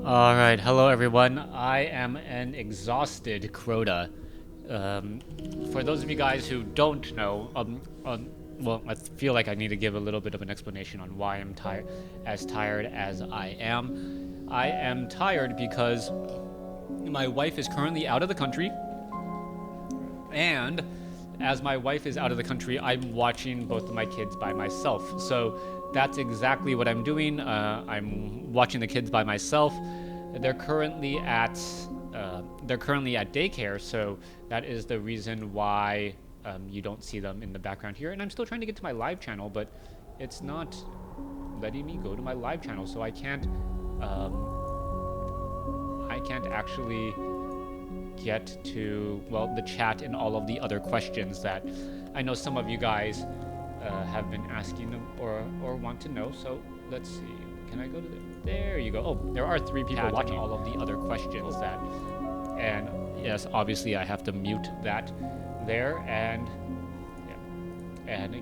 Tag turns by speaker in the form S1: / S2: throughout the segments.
S1: Alright, hello everyone. I am an exhausted Crota. For those of you guys who don't know, well, I feel like I need to give a little bit of an explanation on why I'm tired as I am. I am tired because my wife is currently out of the country, and as my wife is out of the country, I'm watching both of my kids by myself. So that's exactly what I'm doing. I'm watching the kids by myself. They're currently at daycare, so that is the reason why you don't see them in the background here. And I'm still trying to get to my live channel, but it's not letting me go to my live channel, so I can't actually get to, well, the chat and all of the other questions that I know some of you guys have been asking or want to know. So let's see. Can I go to there you go. Oh, there are 3 people watching all of the other questions that, and yes, obviously I have to mute that there and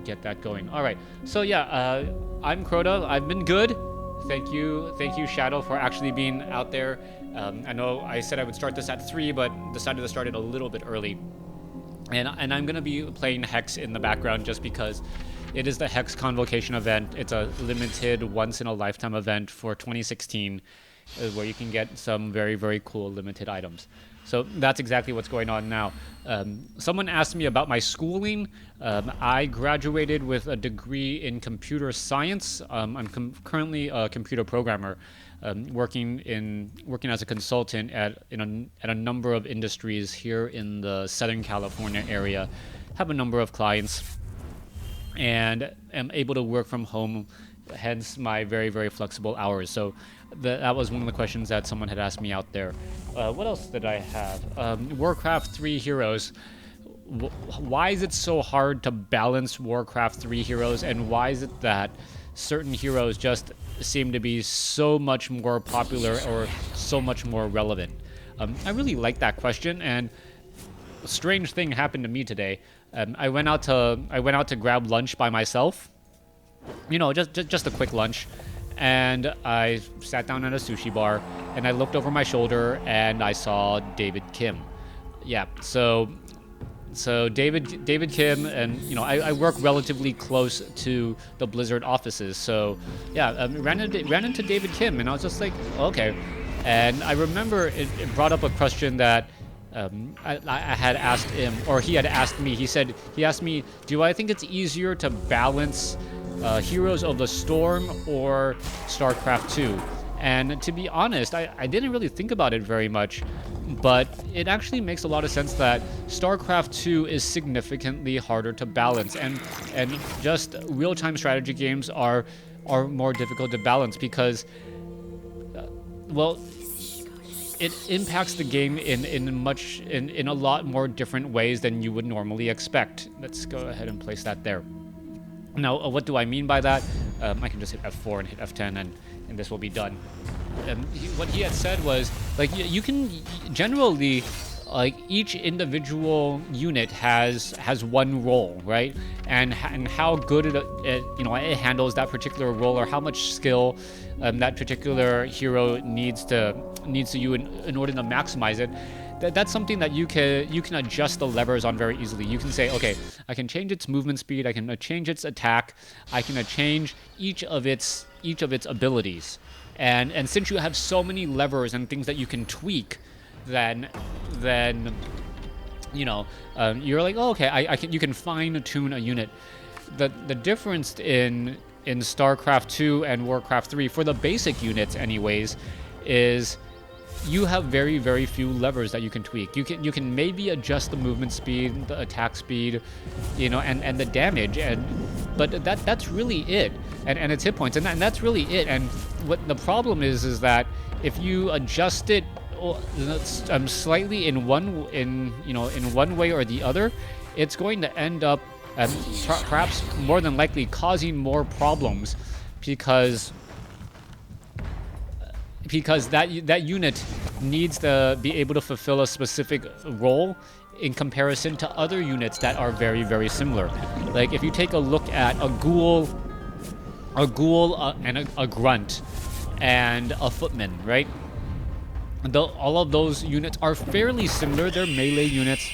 S1: get that going. All right. So yeah, I'm Crota. I've been good. Thank you, Shadow, for actually being out there. I know I said I would start this at 3, but decided to start it a little bit early. And I'm going to be playing Hex in the background just because it is the Hex Convocation event. It's a limited, once-in-a-lifetime event for 2016 where you can get some very, very cool limited items. So that's exactly what's going on now. Someone asked me about my schooling. I graduated with a degree in computer science. I'm currently a computer programmer, working as a consultant at a number of industries here in the Southern California area. Have a number of clients, and am able to work from home, hence my very, very flexible hours. So that was one of the questions that someone had asked me out there. What else did I have? Warcraft 3 heroes. Why is it so hard to balance Warcraft 3 heroes, and why is it that certain heroes just seem to be so much more popular or so much more relevant? I really like that question, and a strange thing happened to me today. I went out to grab lunch by myself. You know, just a quick lunch. And I sat down at a sushi bar, and I looked over my shoulder, and I saw David Kim. Yeah, so David Kim, and you know, I work relatively close to the Blizzard offices, so yeah, ran into David Kim, and I was just like, okay. And I remember it brought up a question that I had asked him, or he had asked me. He asked me, do I think it's easier to balance Heroes of the Storm or StarCraft 2? And to be honest, I didn't really think about it very much, but it actually makes a lot of sense that StarCraft 2 is significantly harder to balance, and just real-time strategy games are more difficult to balance because, well, it impacts the game in a lot more different ways than you would normally expect. Let's go ahead and place that there. Now, what do I mean by that? I can just hit F4 and hit F10, and this will be done. What he had said was, like, you can generally, like, each individual unit has one role, right? And how good it handles that particular role, or how much skill that particular hero needs to you in order to maximize it. That's something that you can adjust the levers on very easily. You can say, okay, I can change its movement speed, I can change its attack, I can change each of its abilities. And since you have so many levers and things that you can tweak, then you know, you're like, oh, okay, you can fine tune a unit. The difference in StarCraft 2 and Warcraft 3 for the basic units anyways is you have very, very few levers that you can tweak. You can maybe adjust the movement speed, the attack speed, you know, and the damage, but that's really it, and its hit points, and that's really it. And what the problem is that if you adjust it slightly in one way or the other, it's going to end up perhaps more than likely causing more problems because that unit needs to be able to fulfill a specific role in comparison to other units that are very, very similar. Like if you take a look at a ghoul and a grunt and a footman, right? all of those units are fairly similar. They're melee units.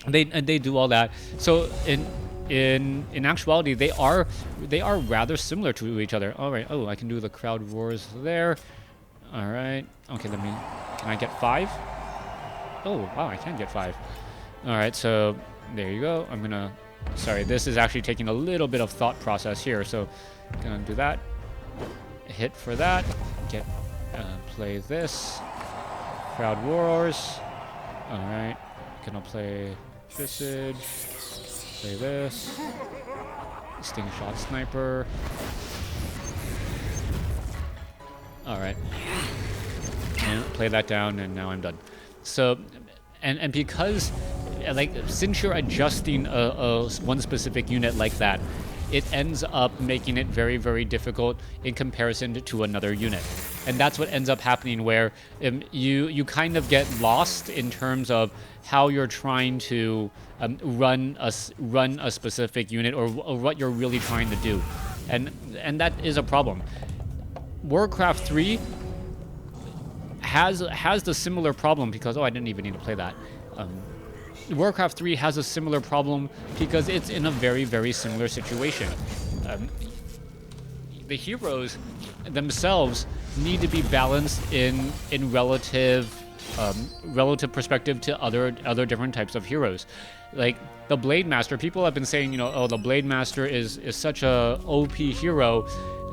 S1: They do all that. So in actuality, they are rather similar to each other. All right. Oh, I can do the crowd roars there. All right. Okay. Can I get 5? Oh wow, I can get 5. All right. So there you go. Sorry, this is actually taking a little bit of thought process here. So gonna do that. Hit for that. Play this. Crowd roars. All right. Gonna play Visage. Play this. Sting shot sniper. Alright. And play that down, and now I'm done. So, and because, like, since you're adjusting one specific unit like that, it ends up making it very, very difficult in comparison to another unit. And that's what ends up happening, where you kind of get lost in terms of how you're trying to run a specific unit, or what you're really trying to do. And that is a problem. Warcraft 3 has the similar problem because, oh, I didn't even need to play that. Warcraft 3 has a similar problem because it's in a very, very similar situation. The heroes themselves need to be balanced in relative perspective to other different types of heroes. Like the Blade Master, people have been saying, oh, the Blade Master is such a OP hero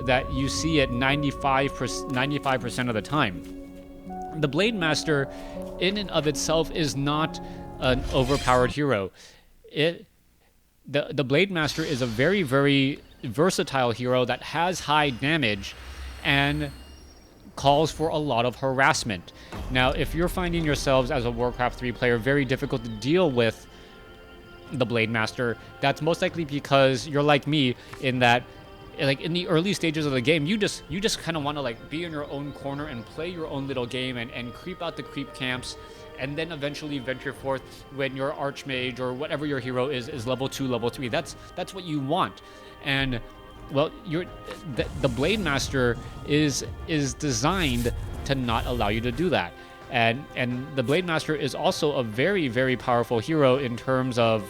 S1: that you see it 95% of the time. The Blade Master, in and of itself, is not an overpowered hero. The Blade Master is a very, very versatile hero that has high damage and calls for a lot of harassment. Now, if you're finding yourselves as a Warcraft 3 player very difficult to deal with the Blade Master, that's most likely because you're like me, in that, like, in the early stages of the game, you just kind of want to, like, be in your own corner and play your own little game and creep out the creep camps, and then eventually venture forth when your Archmage or whatever your hero is level 2, level 3. That's what you want. And well, the Blade Master is designed to not allow you to do that. And the Blade Master is also a very, very powerful hero in terms of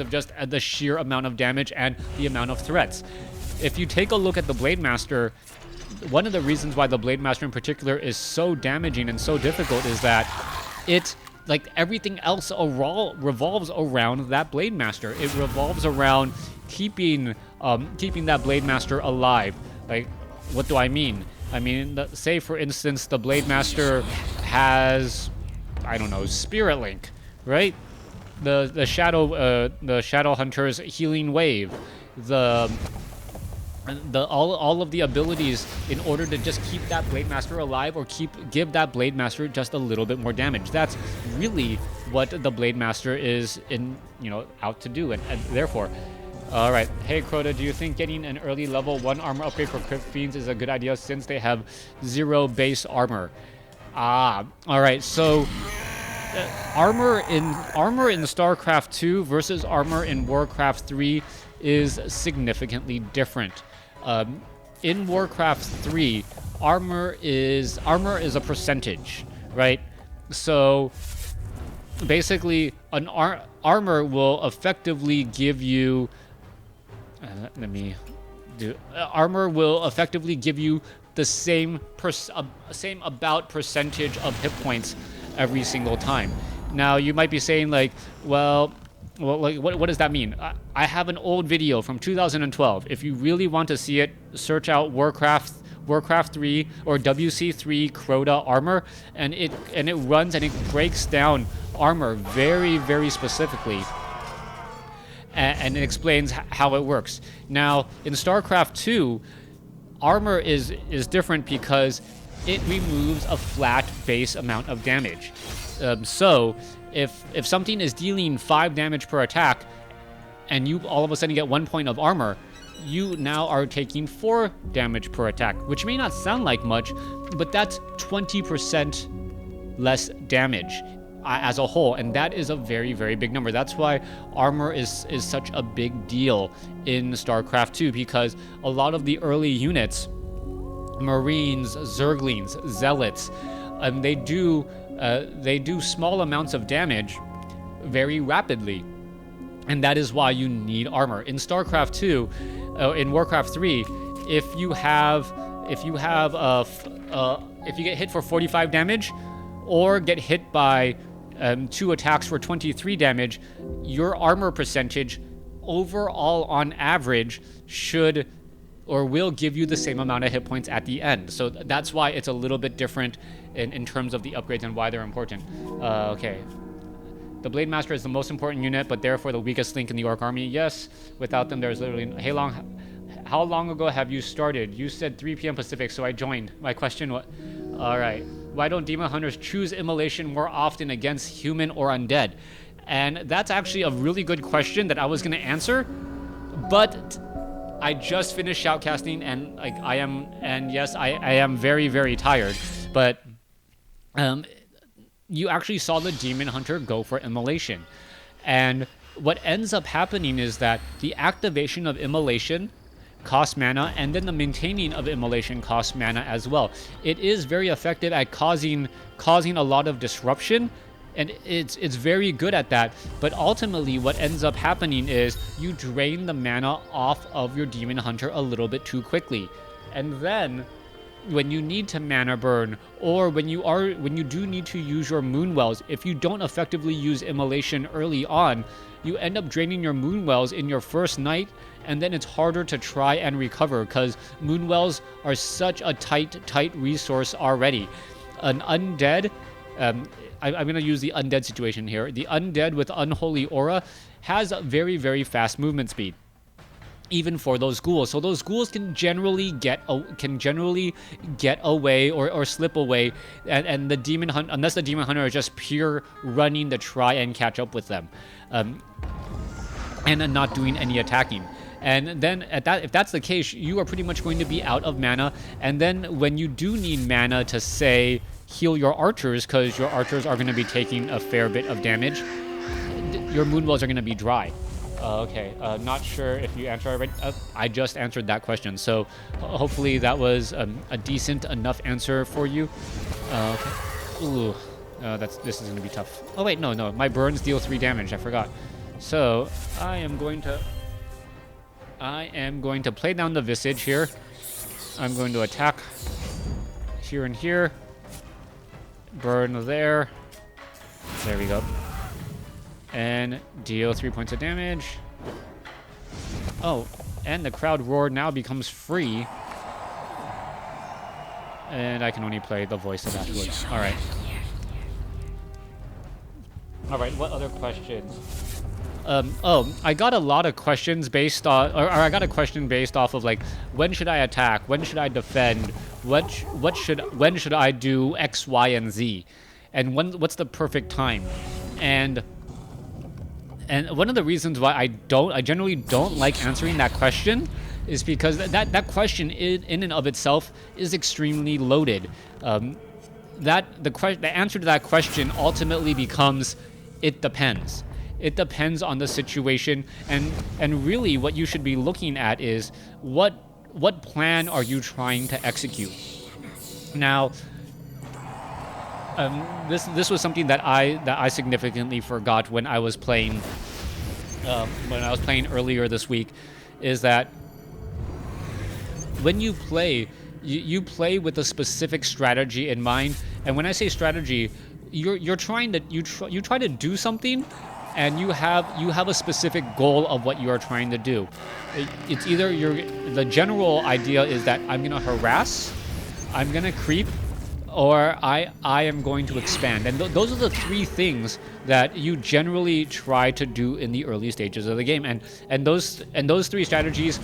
S1: just the sheer amount of damage and the amount of threats. If you take a look at the Blade Master, one of the reasons why the Blade Master in particular is so damaging and so difficult is that it, like everything else, revolves around that Blade Master. It revolves around keeping that Blade Master alive. Like, what do I mean? I mean, say for instance, the Blade Master has, I don't know, Spirit Link, right? The Shadow Hunter's Healing Wave, all of the abilities in order to just keep that Blade Master alive, or give that Blade Master just a little bit more damage. That's really what the Blade Master is out to do, and therefore. All right. Hey, Crota, do you think getting an early level 1 armor upgrade for Crypt Fiends is a good idea since they have 0 base armor? All right. So armor in StarCraft 2 versus armor in Warcraft 3 is significantly different. In Warcraft 3, armor is a percentage, right? So basically, an armor will effectively give you. Armor will effectively give you the same about percentage of hit points every single time. Now, you might be saying, like, well, like, what does that mean? I have an old video from 2012. If you really want to see it, search out Warcraft 3 or WC3 Crota armor, and it runs and it breaks down armor very, very specifically. And it explains how it works. Now, in StarCraft 2, armor is different because it removes a flat base amount of damage. So, if something is dealing 5 damage per attack, and you all of a sudden get 1 point of armor, you now are taking 4 damage per attack, which may not sound like much, but that's 20% less damage as a whole, and that is a very, very big number. That's why armor is such a big deal in StarCraft 2, because a lot of the early units Marines, Zerglings, Zealots. They do small amounts of damage very rapidly, and that is why you need armor. In StarCraft 2, in Warcraft 3, if you get hit for 45 damage, or get hit by 2 attacks for 23 damage, your armor percentage overall on average should or will give you the same amount of hit points at the end. So that's why it's a little bit different in terms of the upgrades and why they're important. Okay. The Blade Master is the most important unit, but therefore the weakest link in the Orc army. Yes, without them there's literally... How long ago have you started? You said 3 p.m. Pacific, so I joined. My question was... Alright. Why don't demon hunters choose immolation more often against human or undead? And that's actually a really good question that I was going to answer, but I just finished shoutcasting, and yes, I am very, very tired, but you actually saw the demon hunter go for immolation. And what ends up happening is that the activation of immolation costs mana, and then the maintaining of immolation costs mana as well. It is very effective at causing a lot of disruption, and it's very good at that. But ultimately what ends up happening is you drain the mana off of your demon hunter a little bit too quickly, and then when you need to mana burn, or when you do need to use your moon wells, if you don't effectively use immolation early on, you end up draining your moon wells in your first night, and then it's harder to try and recover because moon wells are such a tight resource already. An undead, I'm going to use the undead situation here. The undead with unholy aura has a very, very fast movement speed, even for those ghouls. So those ghouls can generally get away or slip away, and the demon unless the demon hunter is just pure running to try and catch up with them, and not doing any attacking. And then if that's the case, you are pretty much going to be out of mana. And then when you do need mana to, say, heal your archers, because your archers are going to be taking a fair bit of damage, your moon wells are going to be dry. Okay, not sure if you answered already. I just answered that question, so hopefully that was a decent enough answer for you. Okay. Ooh, this is going to be tough. Oh wait, no, my burns deal 3 damage. I forgot. So I am going to play down the Visage here. I'm going to attack here and here. Burn there. There we go. And deal 3 points of damage. Oh, and the crowd roar now becomes free. And I can only play the voice of afterwards. Alright. Alright, what other questions? I got a lot of questions based on, or I got a question based off of like, when should I attack? When should I defend? When should I do X, Y, and Z? And what's the perfect time? And one of the reasons why I generally don't like answering that question is because that question in and of itself is extremely loaded. The answer to that question ultimately becomes, it depends. It depends on the situation, and really what you should be looking at is what plan are you trying to execute. Now, this was something that I significantly forgot when I was playing earlier this week, is that when you play, you play with a specific strategy in mind. And when I say strategy, you try to do something, and you have a specific goal of what you are trying to do. It's either the general idea is that I'm gonna harass, I'm gonna creep, or I am going to expand. And those are the 3 things that you generally try to do in the early stages of the game. And those 3 strategies,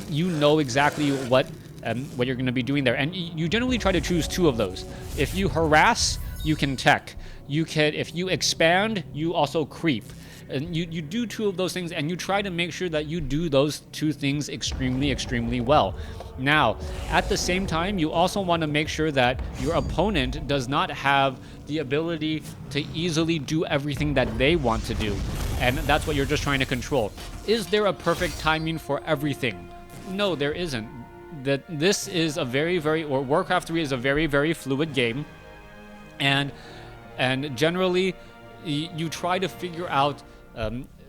S1: you know exactly what you're going to be doing there. And you generally try to choose 2 of those. If you harass, you can tech. If you expand, you also creep. And you do 2 of those things, and you try to make sure that you do those 2 things extremely, extremely well. Now, at the same time, you also want to make sure that your opponent does not have the ability to easily do everything that they want to do. And that's what you're just trying to control. Is there a perfect timing for everything? No, there isn't. that this is a or Warcraft 3 is a very fluid game, and generally you try to figure out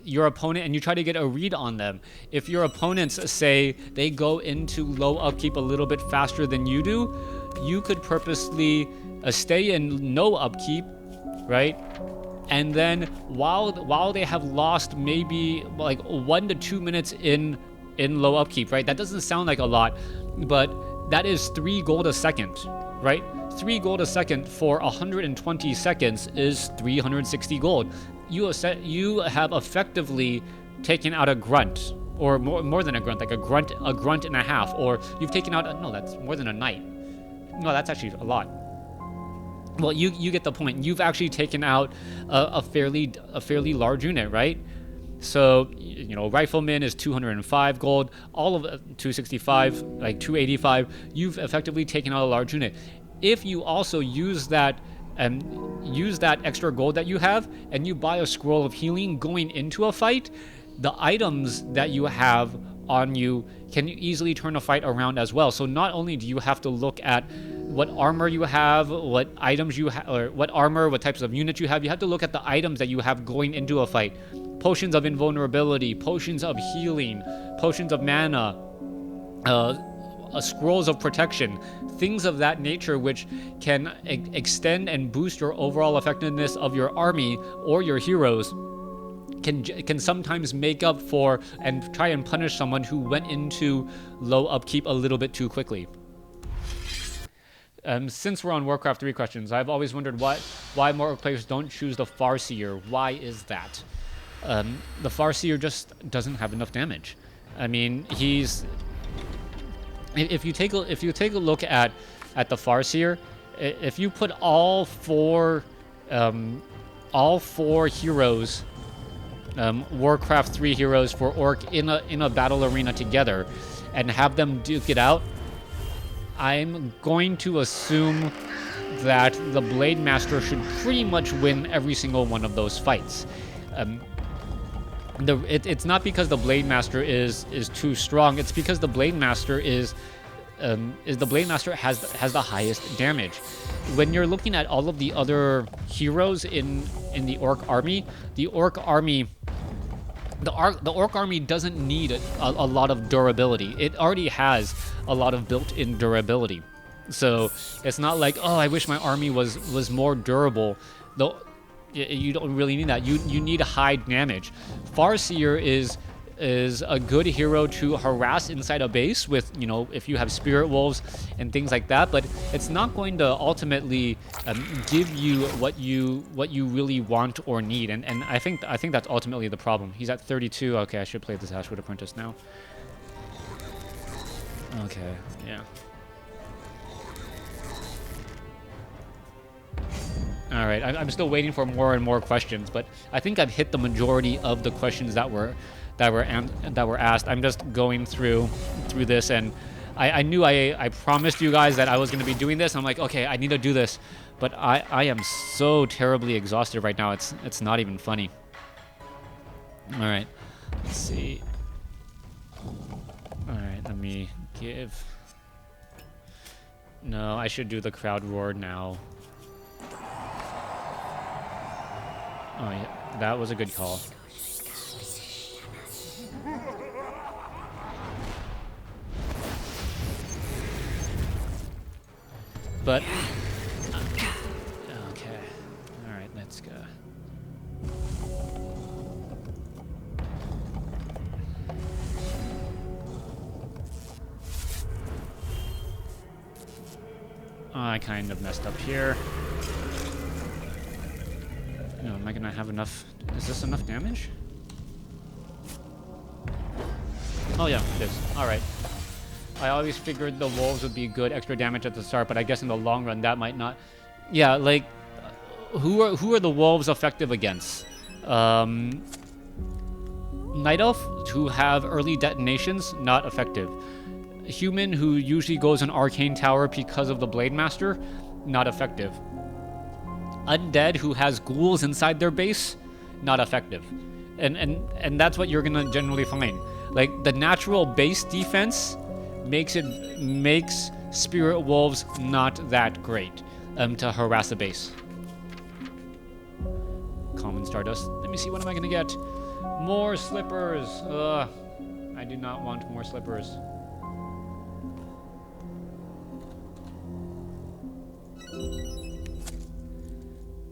S1: your opponent, and you try to get a read on them. If your opponents say they go into low upkeep a little bit faster than you do, you could purposely stay in no upkeep, right? And then while they have lost maybe like 1 to 2 minutes in low upkeep, right? That doesn't sound like a lot, but that is 3 gold a second, right? 3 gold a second for 120 seconds is 360 gold. You have effectively taken out a grunt, or more than a grunt, like a grunt and a half, or you've taken out no, that's more than a knight. No, that's actually a lot. Well, you get the point. You've actually taken out a fairly large unit, right? So, you know, Rifleman is 205 gold, all of 265, like 285. You've effectively taken out a large unit. If you also use that extra gold that you have, and you buy a scroll of healing going into a fight, the items that you have on you can easily turn a fight around as well. So not only do you have to look at what armor you have, what items you have, or what armor, what types of units you have to look at the items that you have going into a fight. Potions of invulnerability, potions of healing, potions of mana, scrolls of protection, things of that nature, which can extend and boost your overall effectiveness of your army or your heroes, can sometimes make up for and try and punish someone who went into low upkeep a little bit too quickly. Since we're on Warcraft 3 questions, I've always wondered why more players don't choose the Farseer. Why is that? The Farseer just doesn't have enough damage. I mean, if you take a look at the Farseer, if you put all four heroes, Warcraft 3 heroes for Orc in a battle arena together, and have them duke it out, I'm going to assume that the Blade Master should pretty much win every single one of those fights. It's not because the Blade Master is too strong. It's because the Blade Master has the highest damage. When you're looking at all of the other heroes in the Orc army, the Orc army doesn't need a lot of durability. It already has a lot of built-in durability. So it's not like, oh, I wish my army was more durable. Though you don't really need that. You need high damage. Farseer is a good hero to harass inside a base with, you know, if you have spirit wolves and things like that, but it's not going to ultimately give you what you really want or need, and I think that's ultimately the problem. He's at 32. Okay, I should play this Ashwood Apprentice now. Okay, yeah. All right, I'm still waiting for more and more questions, but I think I've hit the majority of the questions that were asked. I'm just going through this, and I knew I promised you guys that I was going to be doing this. I'm like, okay, I need to do this, but I am so terribly exhausted right now. It's not even funny. All right, let's see. All right, let me give. No, I should do the crowd roar now. Oh yeah, that was a good call. But okay, all right, let's go. Oh, I kind of messed up here. No, am I gonna have enough? Is this enough damage? Oh yeah, it is. All right. I always figured the wolves would be good extra damage at the start, but I guess in the long run that might not. Yeah, like who are the wolves effective against? Night Elf, who have early detonations, not effective. Human, who usually goes an Arcane Tower because of the Blade Master, not effective. Undead, who has ghouls inside their base, not effective. And that's what you're gonna generally find. Like the natural base defense, makes spirit wolves not that great to harass a base. Common Stardust. Let me see, what am I gonna get? More slippers. Ugh. I do not want more slippers.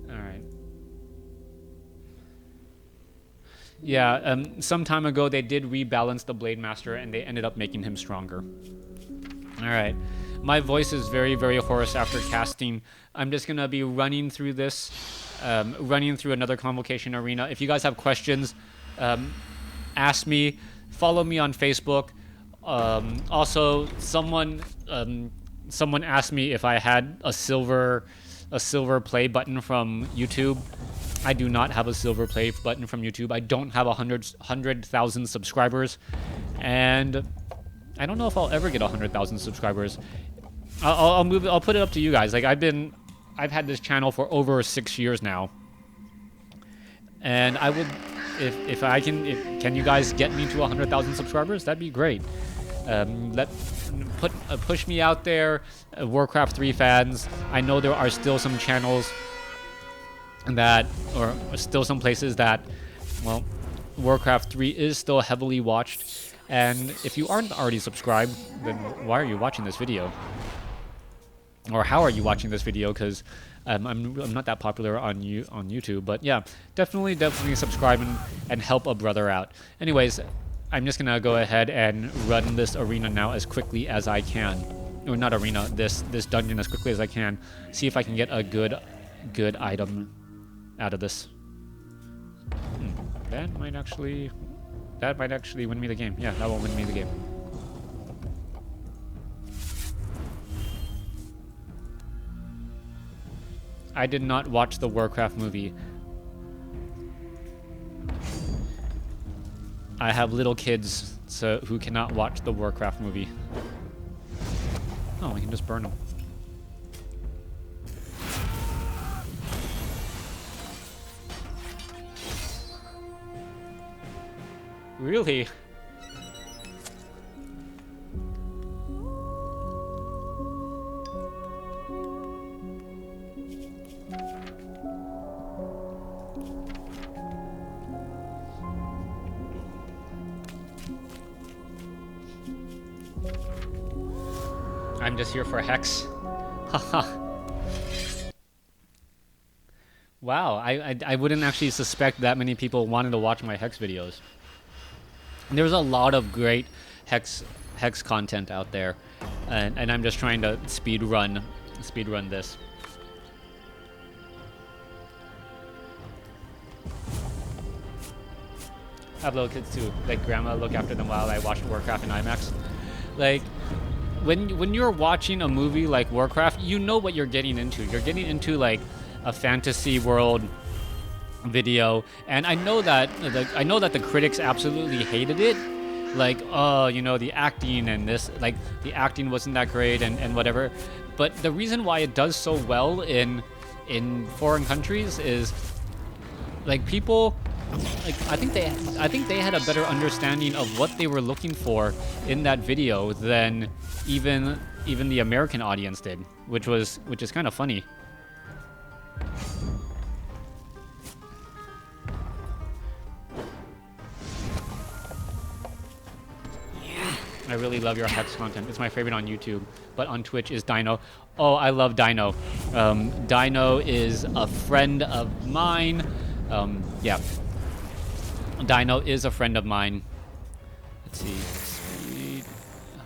S1: Alright. Yeah, some time ago they did rebalance the Blade Master and they ended up making him stronger. Alright. My voice is very, very hoarse after casting. I'm just gonna be running through this, running through another Convocation arena. If you guys have questions, ask me. Follow me on Facebook. Also, someone asked me if I had a silver play button from YouTube. I do not have a silver play button from YouTube. I don't have 100,000 subscribers, and I don't know if I'll ever get 100,000 subscribers. I'll put it up to you guys. Like I've had this channel for over 6 years now, and I would, can you guys get me to 100,000 subscribers? That'd be great. Push me out there, Warcraft 3 fans. I know there are still some channels that, or still some places that, well, Warcraft 3 is still heavily watched. And if you aren't already subscribed, then why are you watching this video? Or how are you watching this video? Because I'm not that popular on YouTube. But yeah, definitely subscribe and help a brother out. Anyways, I'm just gonna go ahead and run this arena now as quickly as I can. Or not arena, this dungeon as quickly as I can. See if I can get a good item out of this. That might actually win me the game. Yeah, that will win me the game. I did not watch the Warcraft movie. I have little kids who cannot watch the Warcraft movie. Oh, we can just burn them. Really? I'm just here for Hex. Haha. Wow, I wouldn't actually suspect that many people wanted to watch my Hex videos. There's a lot of great Hex content out there, and I'm just trying to speed run this. I have little kids too. Like grandma look after them while I watch Warcraft in IMAX. Like when you're watching a movie like Warcraft, you know what you're getting into. You're getting into like a fantasy world video, and I know that the critics absolutely hated it. Like, oh, you know, the acting and this, like, the acting wasn't that great and whatever. But the reason why it does so well in foreign countries is, like, people, like, I think they had a better understanding of what they were looking for in that video than even the American audience did, which is kind of funny. I really love your Hex content. It's my favorite on YouTube, but on Twitch is Dino. Oh, I love Dino. Dino is a friend of mine. Yeah. Dino is a friend of mine. Let's see. Speed.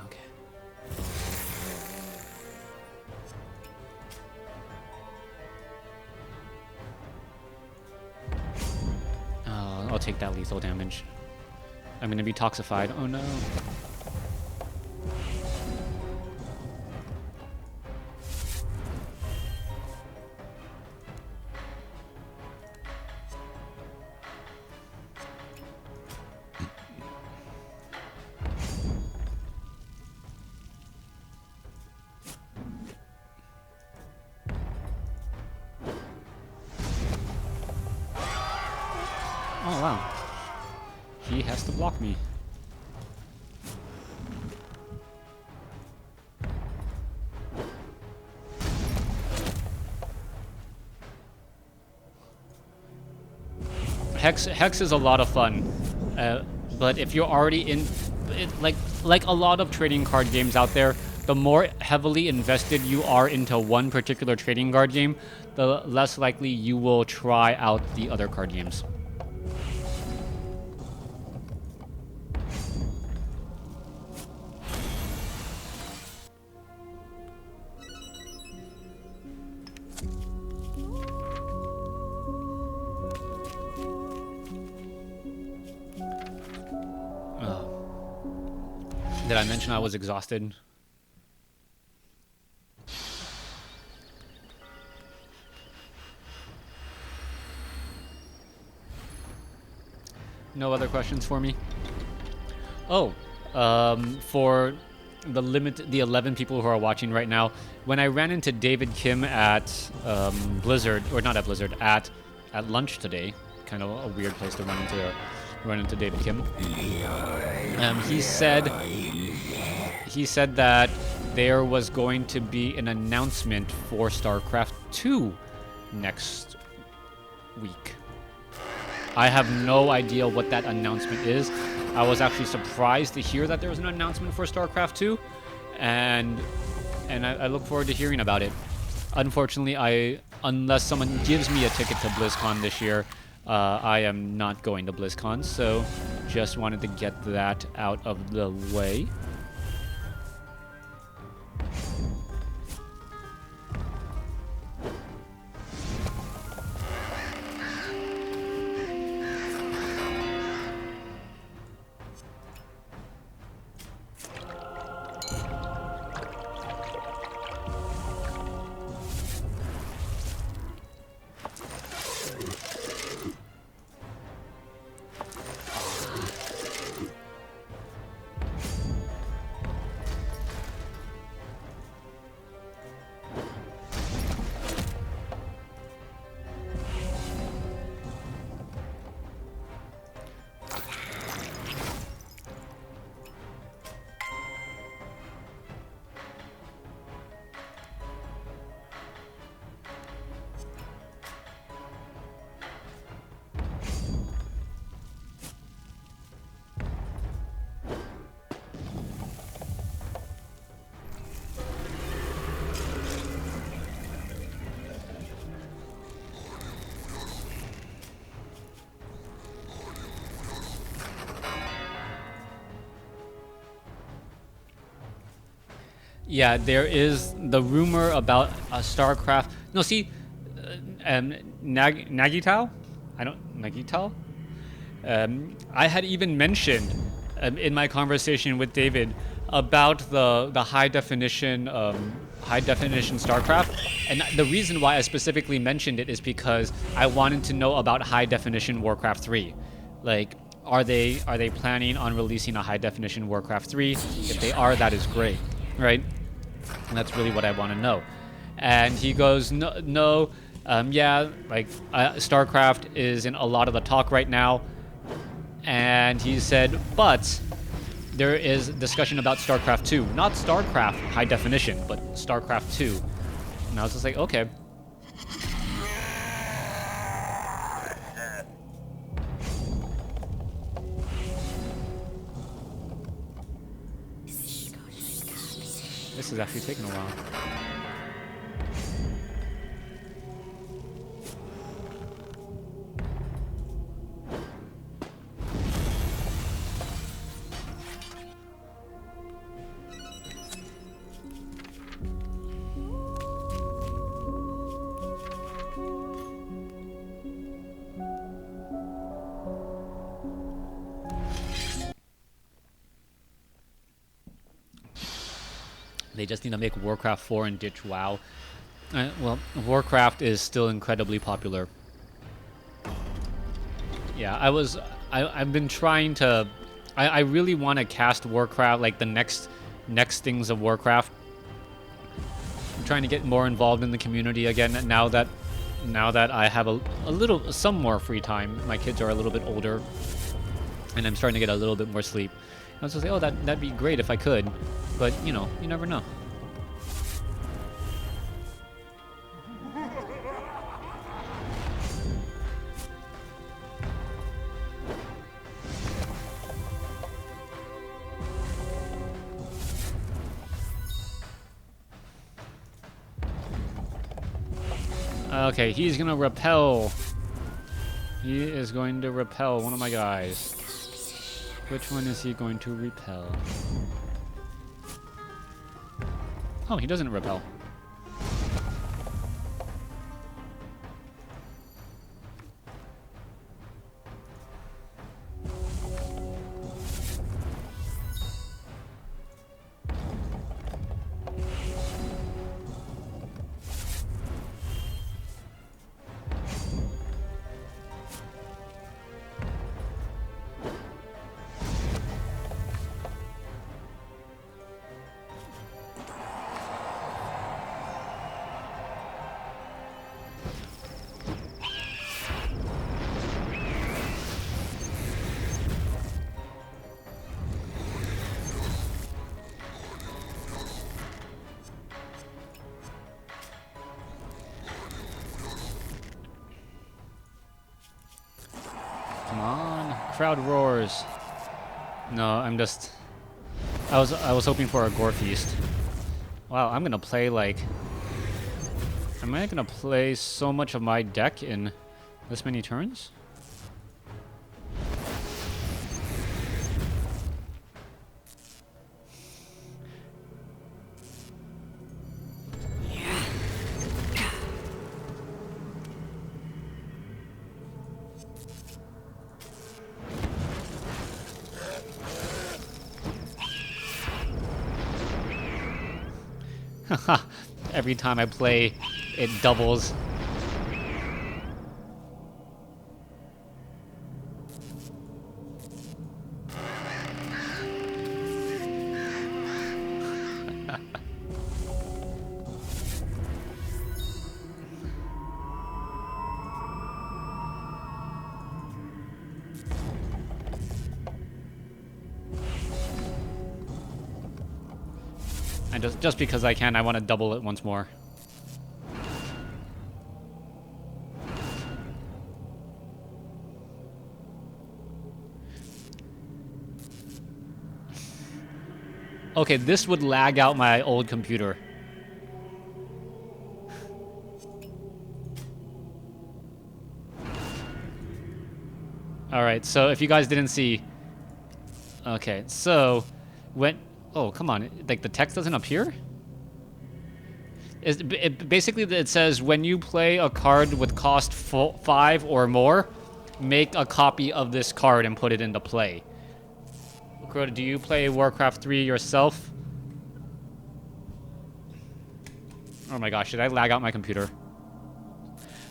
S1: Okay. I'll take that lethal damage. I'm gonna be toxified. Oh no. Oh wow. He has to block me. Hex is a lot of fun, but if you're already in, like a lot of trading card games out there, the more heavily invested you are into one particular trading card game, the less likely you will try out the other card games. Did I mention I was exhausted? No other questions for me? Oh, for the 11 people who are watching right now, when I ran into David Kim at Blizzard, or not at Blizzard, at lunch today, kind of a weird place to run into David Kim. He said that there was going to be an announcement for StarCraft 2 next week. I have no idea what that announcement is. I was actually surprised to hear that there was an announcement for StarCraft 2, and I look forward to hearing about it. Unfortunately, unless someone gives me a ticket to BlizzCon this year, I am not going to BlizzCon, so just wanted to get that out of the way. Yeah, there is the rumor about StarCraft. No, see, Nagital? Nagital? I had even mentioned in my conversation with David about the high definition StarCraft, and the reason why I specifically mentioned it is because I wanted to know about high definition Warcraft 3. Like, are they planning on releasing a high definition Warcraft 3? If they are, that is great, right? And that's really what I want to know. And he goes, no, yeah, like StarCraft is in a lot of the talk right now. And he said, but there is discussion about StarCraft 2, not StarCraft high definition, but StarCraft 2. And I was just like, okay. This is actually taking a while. They just need to make Warcraft 4 and ditch WoW. Well, Warcraft is still incredibly popular. Yeah, I've been trying to... I really want to cast Warcraft, like the next things of Warcraft. I'm trying to get more involved in the community again now that I have some more free time. My kids are a little bit older, and I'm starting to get a little bit more sleep. I was just like, oh, that'd be great if I could, but you know, you never know. Okay, he's gonna repel. He is going to repel one of my guys. Which one is he going to repel? Oh, he doesn't repel. Come on, crowd roars. No, I'm just. I was hoping for a gore feast. Wow, I'm gonna play like. Am I gonna play so much of my deck in this many turns? Every time I play, it doubles. And just because I can, I want to double it once more. Okay, this would lag out my old computer. Alright, so if you guys didn't see... Okay, so... when... Oh, come on. Like, the text doesn't appear? Basically, it says, when you play a card with cost 5 or more, make a copy of this card and put it into play. Crota, do you play Warcraft 3 yourself? Oh my gosh, did I lag out my computer?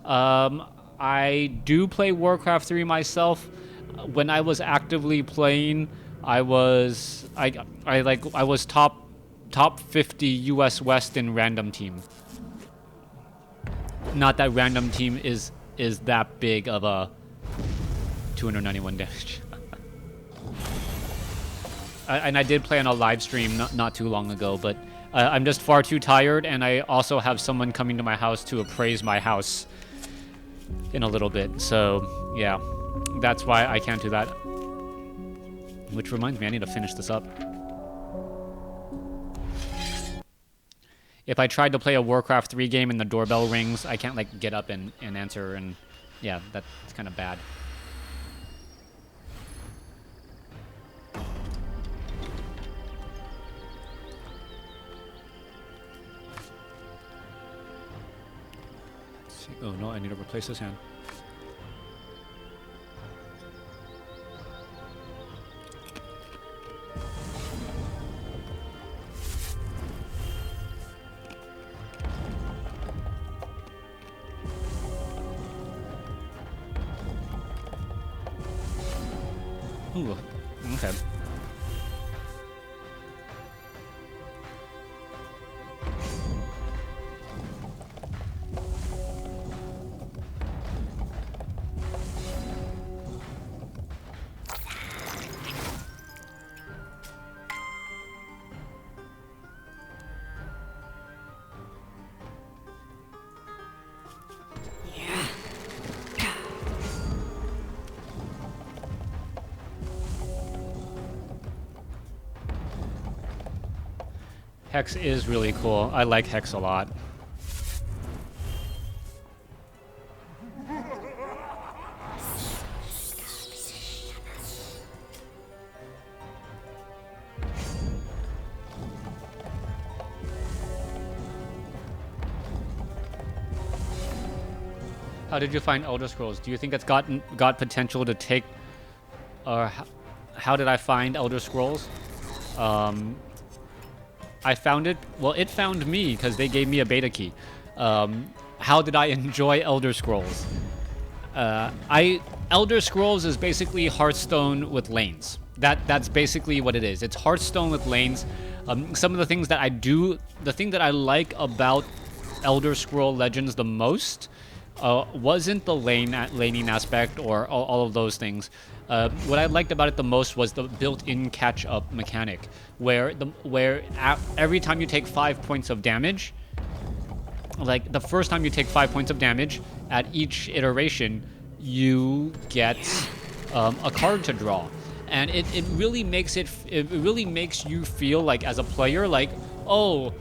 S1: I do play Warcraft 3 myself. When I was actively playing, I was top 50 US West in random team. Not that random team is that big of a 291 damage. And I did play on a live stream not too long ago, but I'm just far too tired, and I also have someone coming to my house to appraise my house in a little bit. So, yeah, that's why I can't do that. Which reminds me, I need to finish this up. If I tried to play a Warcraft 3 game and the doorbell rings, I can't, like, get up and answer, and yeah, that's kind of bad. Oh no, I need to replace this hand. Ooh, okay. Hex is really cool. I like Hex a lot. How did you find Elder Scrolls? Do you think it's got potential to take, or how did I find Elder Scrolls? I found it. Well, it found me because they gave me a beta key. How did I enjoy Elder Scrolls? Elder Scrolls is basically Hearthstone with lanes. That's basically what it is. It's Hearthstone with lanes. Some of the things that the thing that I like about Elder Scroll Legends the most wasn't the laning aspect or all of those things. What I liked about it the most was the built-in catch-up mechanic, where every time you take 5 points of damage, like the first time you take 5 points of damage, at each iteration, you get a card to draw. And it really makes you feel like, as a player, like, oh,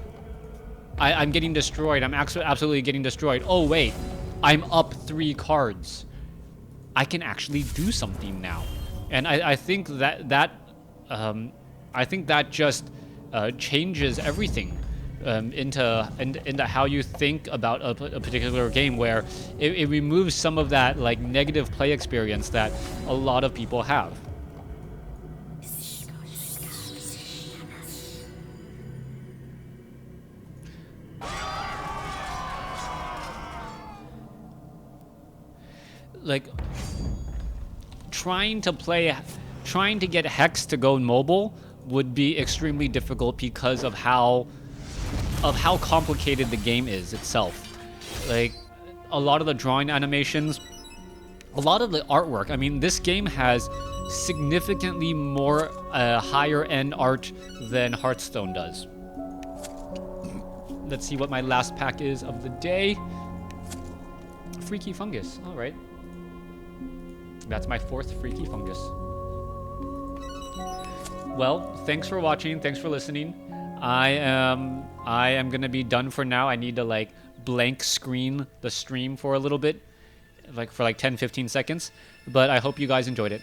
S1: I'm getting destroyed. I'm absolutely getting destroyed. Oh wait, I'm up 3 cards. I can actually do something now. And I think that just changes everything into how you think about a particular game, where it removes some of that like negative play experience that a lot of people have. Like trying to get Hex to go mobile would be extremely difficult because of how complicated the game is itself. Like a lot of the drawing animations, a lot of the artwork. I mean, this game has significantly more higher end art than Hearthstone does. Let's see what my last pack is of the day. Freaky Fungus. All right. That's my 4th Freaky Fungus. Well, thanks for watching. Thanks for listening. I am gonna be done for now. I need to like blank screen the stream for a little bit, like for like 10-15 seconds. But I hope you guys enjoyed it.